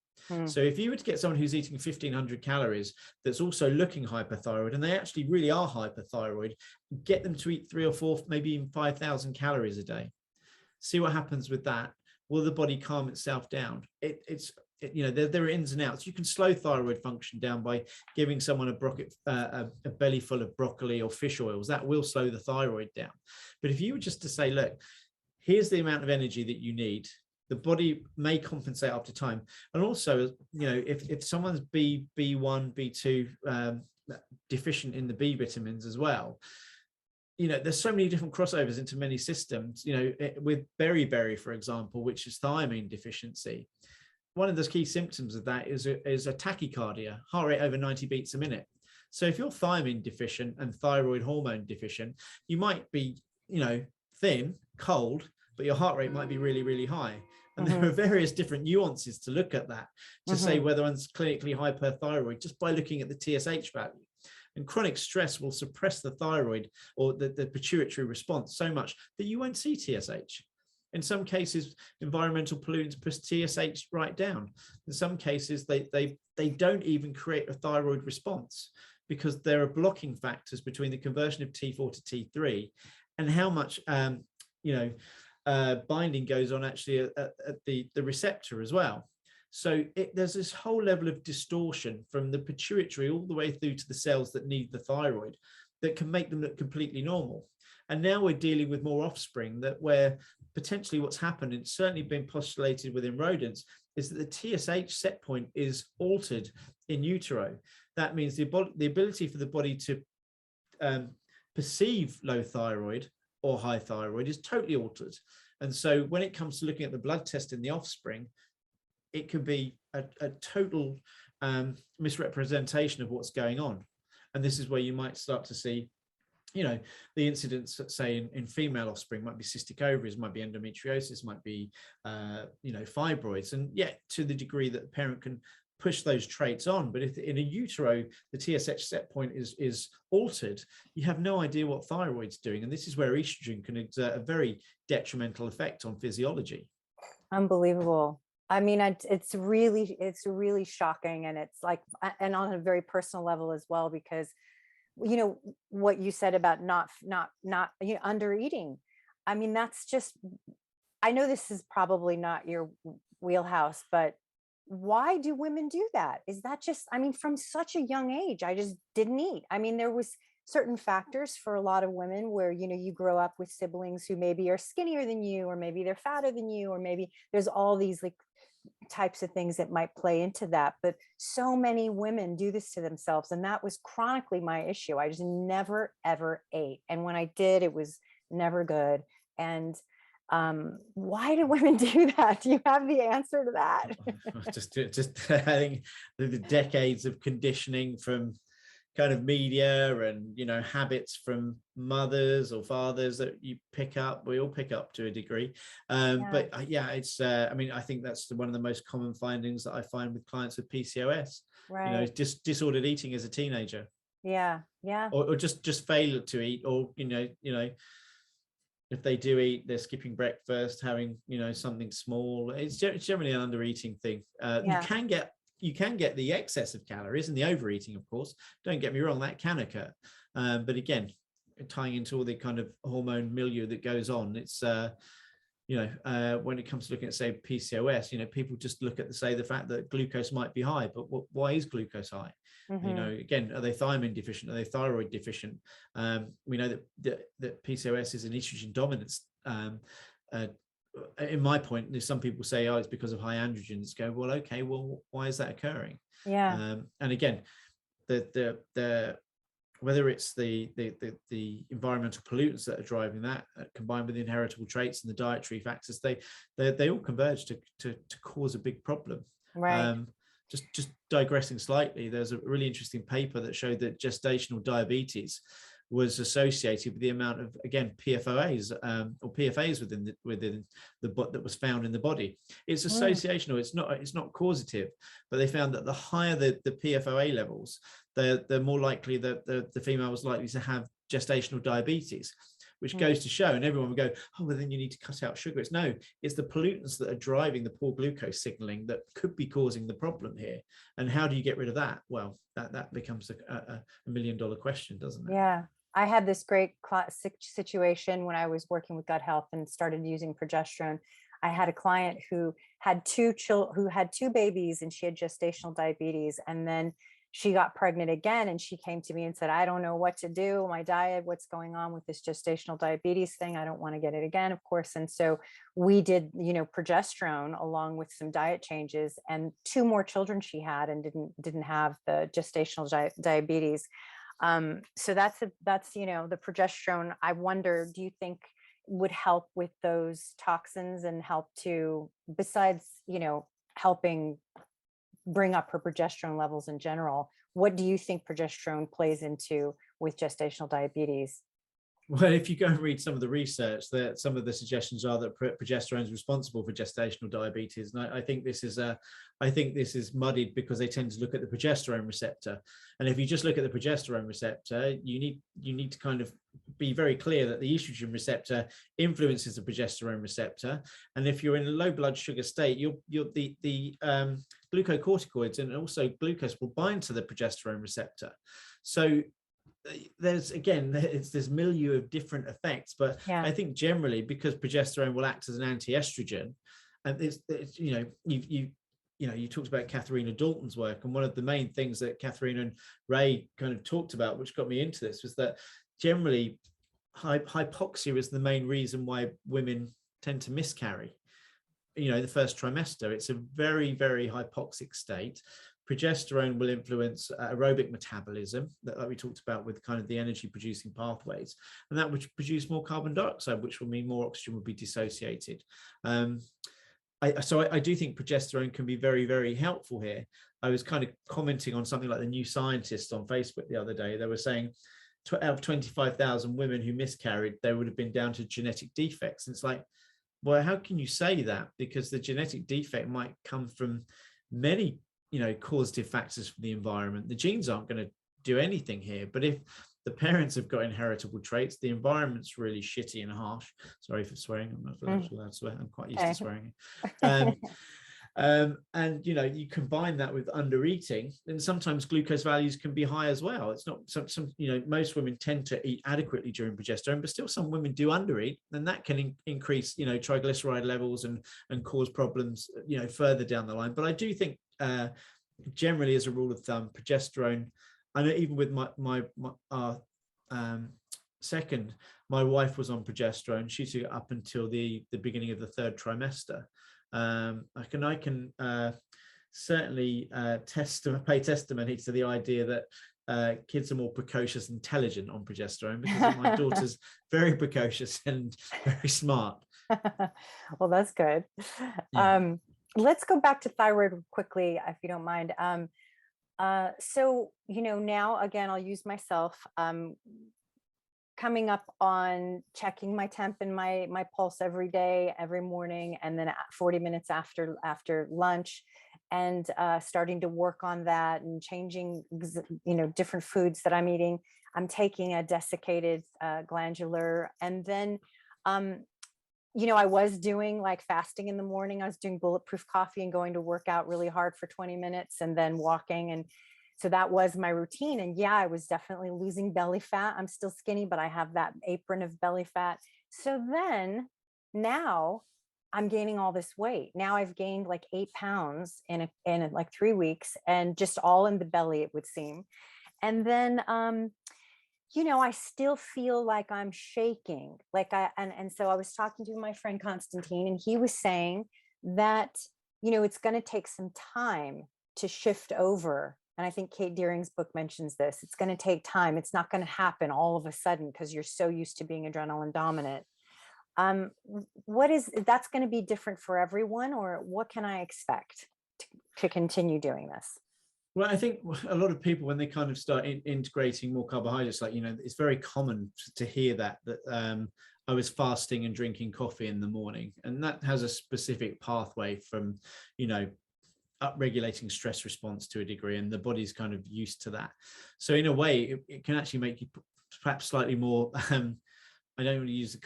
So if you were to get someone who's eating 1,500 calories that's also looking hyperthyroid, and they actually really are hyperthyroid, get them to eat 3 or 4, maybe even 5,000 calories a day. See what happens with that. Will the body calm itself down? There are ins and outs. You can slow thyroid function down by giving someone a belly full of broccoli or fish oils. That will slow the thyroid down. But if you were just to say, look, here's the amount of energy that you need, the body may compensate after time. And also, if someone's B1, B2 deficient in the B vitamins as well, there's so many different crossovers into many systems, with beriberi, for example, which is thiamine deficiency. One of the key symptoms of that is a tachycardia, heart rate over 90 beats a minute. So if you're thiamine deficient and thyroid hormone deficient, you might be, thin, cold, but your heart rate might be really, really high. And there are various different nuances to look at that, to say whether one's clinically hyperthyroid just by looking at the TSH value. And chronic stress will suppress the thyroid or the pituitary response so much that you won't see TSH. In some cases, environmental pollutants push TSH right down. In some cases, they don't even create a thyroid response, because there are blocking factors between the conversion of T4 to T3 and how much binding goes on actually at the receptor as well. So there's this whole level of distortion from the pituitary all the way through to the cells that need the thyroid that can make them look completely normal. And now we're dealing with more offspring where potentially what's happened, it's certainly been postulated within rodents, is that the TSH set point is altered in utero. That means the ability for the body to perceive low thyroid or high thyroid is totally altered. And so when it comes to looking at the blood test in the offspring, it could be a total misrepresentation of what's going on. And this is where you might start to see, the incidence, say in female offspring, might be cystic ovaries, might be endometriosis, might be, fibroids. And yet to the degree that the parent can push those traits on. But if in a utero, the TSH set point is altered, you have no idea what thyroid's doing. And this is where estrogen can exert a very detrimental effect on physiology. Unbelievable. I mean, it's really shocking. And it's like, and on a very personal level as well, because, what you said about not under eating. I mean, that's just, I know this is probably not your wheelhouse, but why do women do that? Is that just, I mean, from such a young age, I just didn't eat. I mean, there was certain factors for a lot of women where, you grow up with siblings who maybe are skinnier than you, or maybe they're fatter than you, or maybe there's all these like types of things that might play into that. But so many women do this to themselves. And that was chronically my issue. I just never, ever ate. And when I did, it was never good. And why do women do that? Do you have the answer to that? just I think the decades of conditioning from kind of media and habits from mothers or fathers that you pick up, we all pick up to a degree, but it's I mean, I think that's one of the most common findings that I find with clients with PCOS, right? Disordered eating as a teenager, yeah or just failure to eat, or if they do eat, they're skipping breakfast, having, something small. It's generally an under eating thing. You can get the excess of calories and the overeating, of course. Don't get me wrong, that can occur. But again, tying into all the kind of hormone milieu that goes on, it's when it comes to looking at, say, PCOS, people just look at the fact that glucose might be high, but why is glucose high? Again, are they thiamine deficient? Are they thyroid deficient? We know that PCOS is an estrogen dominance. In my point, there's some people say, oh, it's because of high androgens. Go, well, okay, well, why is that occurring? Yeah. And again, the whether it's the environmental pollutants that are driving that, combined with the inheritable traits and the dietary factors, they all converge to cause a big problem. Right. Just digressing slightly, there's a really interesting paper that showed that gestational diabetes was associated with the amount of, again, PFOAs or PFAs within the that was found in the body. It's associational. It's not causative, but they found that the higher the PFOA levels, the more likely that the female was likely to have gestational diabetes, which goes to show, and everyone would go, oh, well, then you need to cut out sugar. It's the pollutants that are driving the poor glucose signaling that could be causing the problem here. And how do you get rid of that? Well, that becomes a $1 million question, doesn't it? Yeah. I had this great situation when I was working with gut health and started using progesterone. I had a client who had two babies, and she had gestational diabetes. And then she got pregnant again, and she came to me and said, I don't know what to do. My diet, what's going on with this gestational diabetes thing? I don't want to get it again, of course. And so we did, progesterone along with some diet changes, and 2 more children she had, and didn't have the gestational diabetes. So that's the progesterone. I wonder, do you think would help with those toxins and help to, besides, helping bring up her progesterone levels in general, what do you think progesterone plays into with gestational diabetes? Well, if you go and read some of the research, that some of the suggestions are that progesterone is responsible for gestational diabetes, and I think this is muddied because they tend to look at the progesterone receptor. And if you just look at the progesterone receptor, you need to kind of be very clear that the estrogen receptor influences the progesterone receptor. And if you're in a low blood sugar state, the glucocorticoids and also glucose will bind to the progesterone receptor. So there's this milieu of different effects, but I think generally, because progesterone will act as an anti-estrogen, and you talked about Katharina Dalton's work, and one of the main things that Katharina and Ray kind of talked about, which got me into this, was that generally hypoxia is the main reason why women tend to miscarry. The first trimester, it's a very, very hypoxic state. Progesterone will influence aerobic metabolism, like we talked about, with kind of the energy producing pathways, and that would produce more carbon dioxide, which will mean more oxygen will be dissociated. So I do think progesterone can be very, very helpful here. I was kind of commenting on something like the New Scientist on Facebook the other day. They were saying out of 25,000 women who miscarried, they would have been down to genetic defects. And it's like, well, how can you say that? Because the genetic defect might come from many causative factors from the environment. The genes aren't going to do anything here, but if the parents have got inheritable traits, the environment's really shitty and harsh. Sorry for swearing. I'm not allowed to swear. I'm quite used to swearing. And you combine that with under eating, then sometimes glucose values can be high as well. It's not some most women tend to eat adequately during progesterone, but still some women do undereat, and that can increase triglyceride levels and cause problems further down the line. But I do think generally, as a rule of thumb, progesterone, I know even with my second, my wife was on progesterone. She took it up until the beginning of the 3rd trimester. I can certainly pay testimony to the idea that kids are more precocious and intelligent on progesterone, because my daughter's very precocious and very smart. Well, that's good. Yeah. Let's go back to thyroid quickly, if you don't mind. So, now again, I'll use myself. Coming up on checking my temp and my pulse every day, every morning, and then 40 minutes after lunch, and starting to work on that and changing, different foods that I'm eating. I'm taking a desiccated glandular, and then Um, you know, I was doing like fasting in the morning. I was doing bulletproof coffee and going to work out really hard for 20 minutes and then walking. And so that was my routine. And yeah, I was definitely losing belly fat. I'm still skinny, but I have that apron of belly fat. So then now I'm gaining all this weight. Now I've gained like 8 pounds in like 3 weeks, and just all in the belly, it would seem. And then you know, I still feel like I'm shaking. Like and so I was talking to my friend Constantine, and he was saying that, you know, it's going to take some time to shift over. And I think Kate Deering's book mentions this. It's going to take time. It's not going to happen all of a sudden because you're so used to being adrenaline dominant. What is that's going to be different for everyone, or what can I expect to continue doing this? Well, I think a lot of people, when they kind of start integrating more carbohydrates, like, you know, it's very common to hear that I was fasting and drinking coffee in the morning, and that has a specific pathway from, you know, upregulating stress response to a degree, and the body's kind of used to that. So in a way, it can actually make you perhaps slightly more I don't really use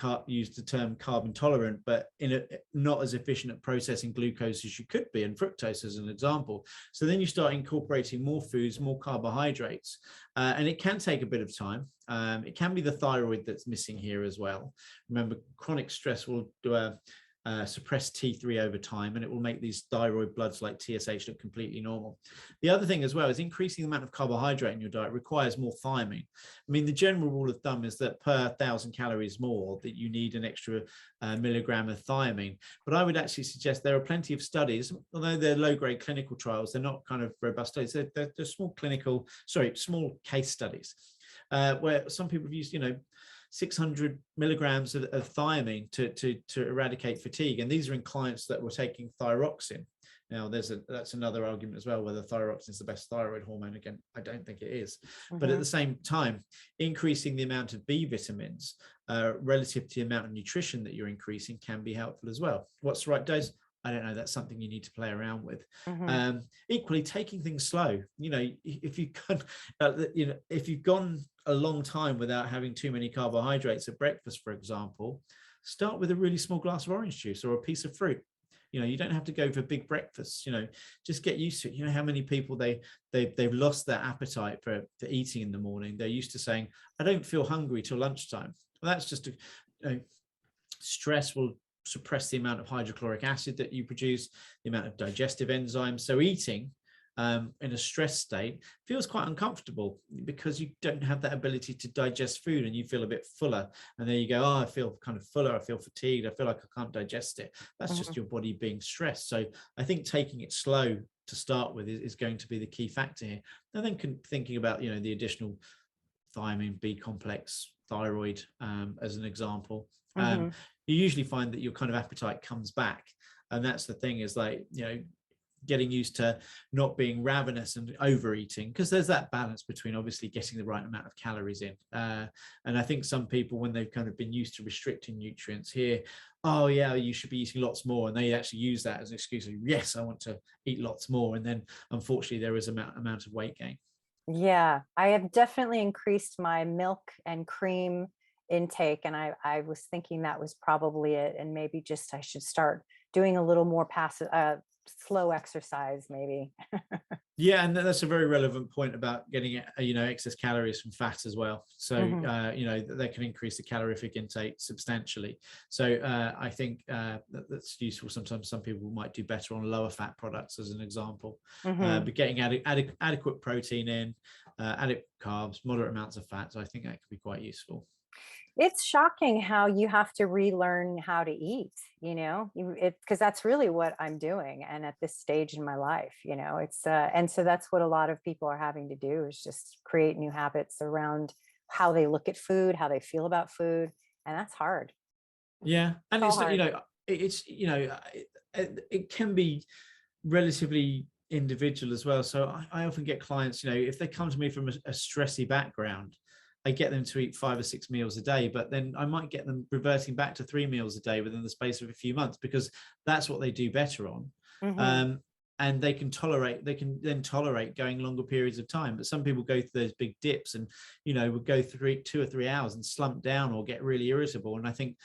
the term carbon tolerant, but not as efficient at processing glucose as you could be, and fructose as an example. So then you start incorporating more foods, more carbohydrates, and it can take a bit of time. It can be the thyroid that's missing here as well. Remember, chronic stress will suppress T3 over time, and it will make these thyroid bloods like TSH look completely normal. The other thing as well is increasing the amount of carbohydrate in your diet requires more thiamine. I mean, the general rule of thumb is that per 1,000 calories more that you need an extra milligram of thiamine. But I would actually suggest there are plenty of studies, although they're low-grade clinical trials, they're not kind of robust studies. They're small case studies where some people have used, you know, 600 milligrams of thiamine to eradicate fatigue. And these are in clients that were taking thyroxine. Now, that's another argument as well, whether thyroxine is the best thyroid hormone. Again, I don't think it is. Mm-hmm. But at the same time, increasing the amount of B vitamins relative to the amount of nutrition that you're increasing can be helpful as well. What's the right dose? I don't know. That's something you need to play around with. Mm-hmm. Equally, taking things slow. You know, if you've gone a long time without having too many carbohydrates at breakfast, for example, start with a really small glass of orange juice or a piece of fruit. You know, you don't have to go for big breakfasts. You know, just get used to it. You know how many people they've lost their appetite for eating in the morning. They're used to saying, "I don't feel hungry till lunchtime." Well, that's just stress will suppress the amount of hydrochloric acid that you produce, the amount of digestive enzymes. So eating in a stress state feels quite uncomfortable because you don't have that ability to digest food, and you feel a bit fuller. And there you go, oh, I feel kind of fuller, I feel fatigued, I feel like I can't digest it. That's just your body being stressed. So I think taking it slow to start with is going to be the key factor here. And then thinking about, you know, the additional thiamine, B complex, thyroid as an example. You usually find that your kind of appetite comes back. And that's the thing, is like, you know, getting used to not being ravenous and overeating, because there's that balance between obviously getting the right amount of calories in. And I think some people, when they've kind of been used to restricting nutrients here, oh yeah, you should be eating lots more. And they actually use that as an excuse of, yes, I want to eat lots more. And then unfortunately there is amount of weight gain. Yeah, I have definitely increased my milk and cream intake. And I was thinking that was probably it. And maybe just I should start doing a little more passive, slow exercise, maybe. Yeah, and that's a very relevant point about getting, you know, excess calories from fat as well. So you know, that can increase the calorific intake substantially. So I think that's useful. Sometimes some people might do better on lower fat products, as an example. But getting adequate protein in, adequate carbs, moderate amounts of fat, so I think that could be quite useful. It's shocking how you have to relearn how to eat, you know, because that's really what I'm doing. And at this stage in my life, you know, it's, and so that's what a lot of people are having to do, is just create new habits around how they look at food, how they feel about food. And that's hard. Yeah. And it's, you know, it's, you know, it can be relatively individual as well. So I often get clients, you know, if they come to me from a stressy background, I get them to eat 5 or 6 meals a day, but then I might get them reverting back to 3 meals a day within the space of a few months, because that's what they do better on. and they can then tolerate going longer periods of time. But some people go through those big dips and, would go through 2 or 3 hours and slump down or get really irritable. And I think,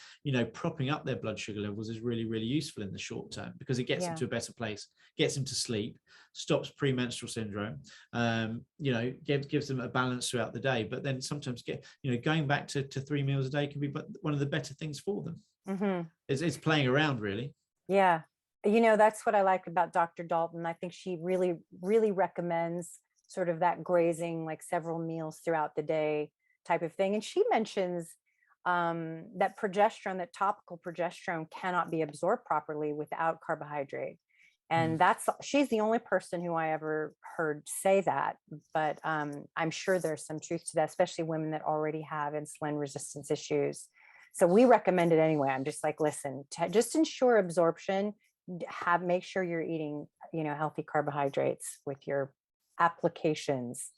propping up their blood sugar levels is really, really useful in the short term, because it gets them to a better place, gets them to sleep, stops premenstrual syndrome, gives them a balance throughout the day. But then sometimes going back to 3 meals a day can be one of the better things for them. Mm-hmm. It's playing around, really. Yeah. That's what I like about Dr. Dalton. I think she really, really recommends sort of that grazing, like several meals throughout the day type of thing. And she mentions that topical progesterone cannot be absorbed properly without carbohydrate. And she's the only person who I ever heard say that. But I'm sure there's some truth to that, especially women that already have insulin resistance issues. So we recommend it anyway. I'm just like, listen, just ensure absorption, make sure you're eating, healthy carbohydrates with your applications.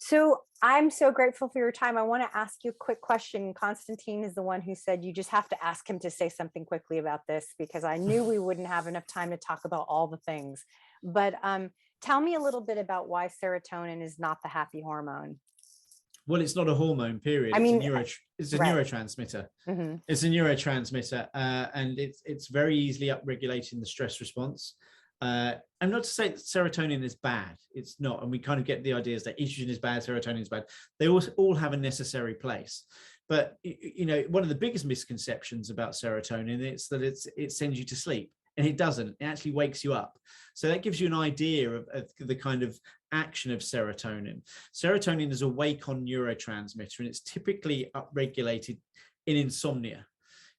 So I'm so grateful for your time. I want to ask you a quick question. Constantine is the one who said you just have to ask him to say something quickly about this, because I knew we wouldn't have enough time to talk about all the things. But tell me a little bit about why serotonin is not the happy hormone. Well, it's not a hormone, period. It's a neurotransmitter. Mm-hmm. It's a neurotransmitter, and it's very easily upregulating the stress response. And not to say that serotonin is bad. It's not. And we kind of get the ideas that estrogen is bad, serotonin is bad. They all have a necessary place. But, one of the biggest misconceptions about serotonin is that it sends you to sleep. And it doesn't. It actually wakes you up. So that gives you an idea of the kind of action of serotonin. Serotonin is a wake-on neurotransmitter, and it's typically upregulated in insomnia.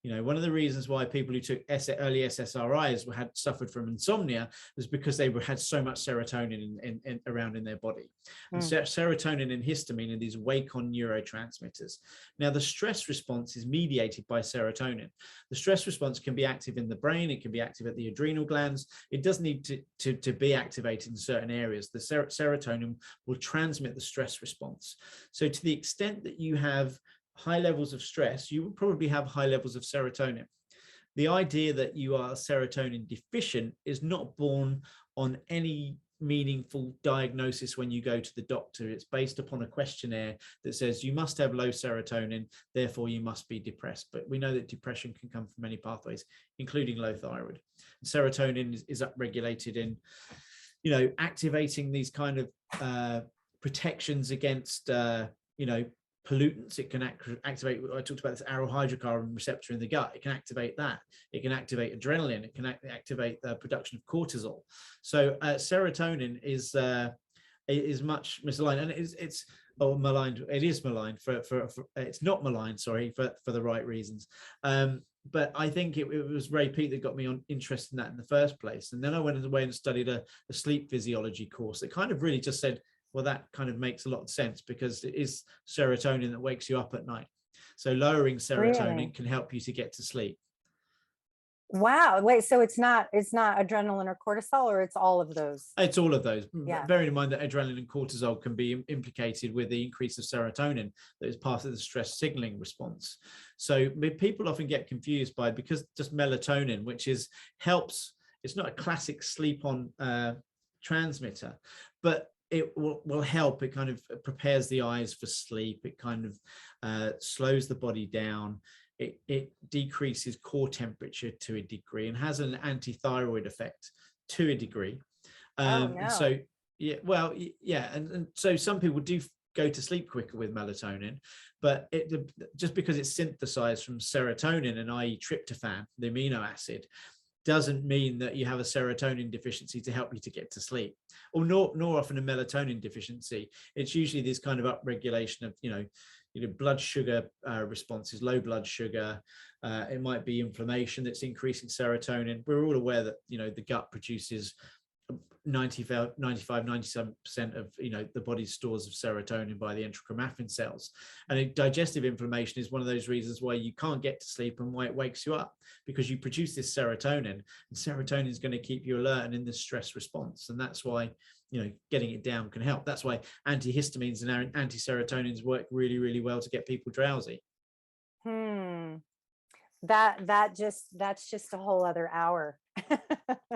One of the reasons why people who took early SSRIs suffered from insomnia was because they had so much serotonin around in their body. And serotonin and histamine are these wake-on neurotransmitters. Now, the stress response is mediated by serotonin. The stress response can be active in the brain. It can be active at the adrenal glands. It doesn't need to be activated in certain areas. The serotonin will transmit the stress response. So to the extent that you have high levels of stress, you will probably have high levels of serotonin. The idea that you are serotonin deficient is not born on any meaningful diagnosis when you go to the doctor. It's based upon a questionnaire that says you must have low serotonin, therefore you must be depressed. But we know that depression can come from many pathways, including low thyroid. And serotonin is upregulated in, activating these kind of protections against, pollutants. It can activate, I talked about this aryl hydrocarbon receptor in the gut. It can activate that. It can activate adrenaline. It can activate the production of cortisol. So serotonin is much misaligned, and it's maligned. It is maligned for it's not maligned, sorry, for the right reasons. But I think it was Ray Peat that got me interested in that in the first place. And then I went away and studied a sleep physiology course that kind of really just said, well, that kind of makes a lot of sense, because it is serotonin that wakes you up at night. So lowering serotonin can help you to get to sleep. Wow. Wait, so it's not adrenaline or cortisol, or it's all of those? It's all of those. Yeah. Bearing in mind that adrenaline and cortisol can be implicated with the increase of serotonin that is part of the stress signaling response. So people often get confused because just melatonin, which helps, it's not a classic sleep on transmitter, but it will help. It kind of prepares the eyes for sleep. It kind of slows the body down. It decreases core temperature to a degree and has an anti-thyroid effect to a degree. So and so some people do go to sleep quicker with melatonin, but just because it's synthesized from serotonin, and i.e. tryptophan, the amino acid, doesn't mean that you have a serotonin deficiency to help you to get to sleep, or nor often a melatonin deficiency. It's usually this kind of upregulation of blood sugar responses, low blood sugar. It might be inflammation that's increasing serotonin. We're all aware that the gut produces 97% of the body's stores of serotonin by the enterochromaffin cells, and digestive inflammation is one of those reasons why you can't get to sleep and why it wakes you up, because you produce this serotonin, and serotonin is going to keep you alert and in this stress response, and that's why getting it down can help. That's why antihistamines and anti-serotonins work really, really well to get people drowsy. That's just a whole other hour.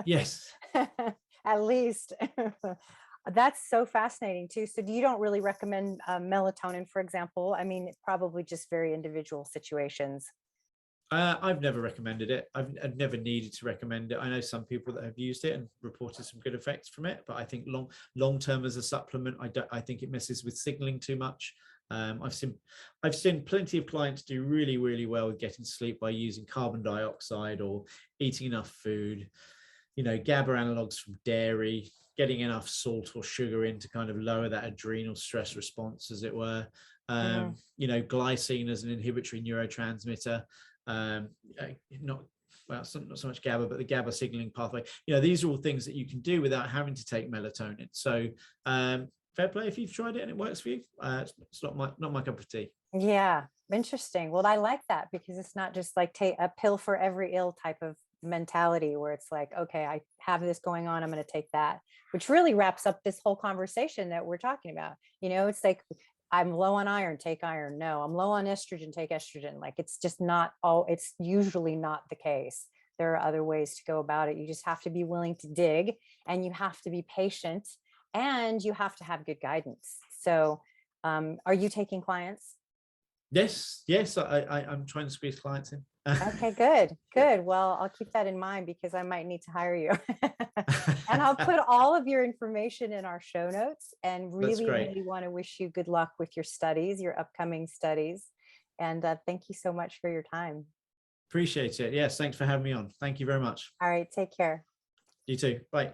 Yes. At least. That's so fascinating too. So you don't really recommend melatonin, for example? I mean, probably just very individual situations. I've never recommended it. I've never needed to recommend it. I know some people that have used it and reported some good effects from it, but I think long term as a supplement, I think it messes with signaling too much. I've seen plenty of clients do really well with getting sleep by using carbon dioxide or eating enough food, GABA analogs from dairy, getting enough salt or sugar in to kind of lower that adrenal stress response, as it were. Glycine as an inhibitory neurotransmitter, not not so much GABA, but the GABA signaling pathway. These are all things that you can do without having to take melatonin. So fair play if you've tried it and it works for you. It's not my cup of tea. Yeah, interesting. Well, I like that because it's not just like take a pill for every ill type of mentality where it's like, okay, I have this going on, I'm going to take that, which really wraps up this whole conversation that we're talking about. It's like, I'm low on iron, take iron. No, I'm low on estrogen, take estrogen. Like it's just not all, it's usually not the case. There are other ways to go about it. You just have to be willing to dig, and you have to be patient, and you have to have good guidance. So are you taking clients? Yes, I'm trying to squeeze clients in. Okay, good. Well, I'll keep that in mind because I might need to hire you. And I'll put all of your information in our show notes, and really want to wish you good luck with your studies, your upcoming studies. And thank you so much for your time. Appreciate it. Yes, thanks for having me on. Thank you very much. All right, take care. You too. Bye.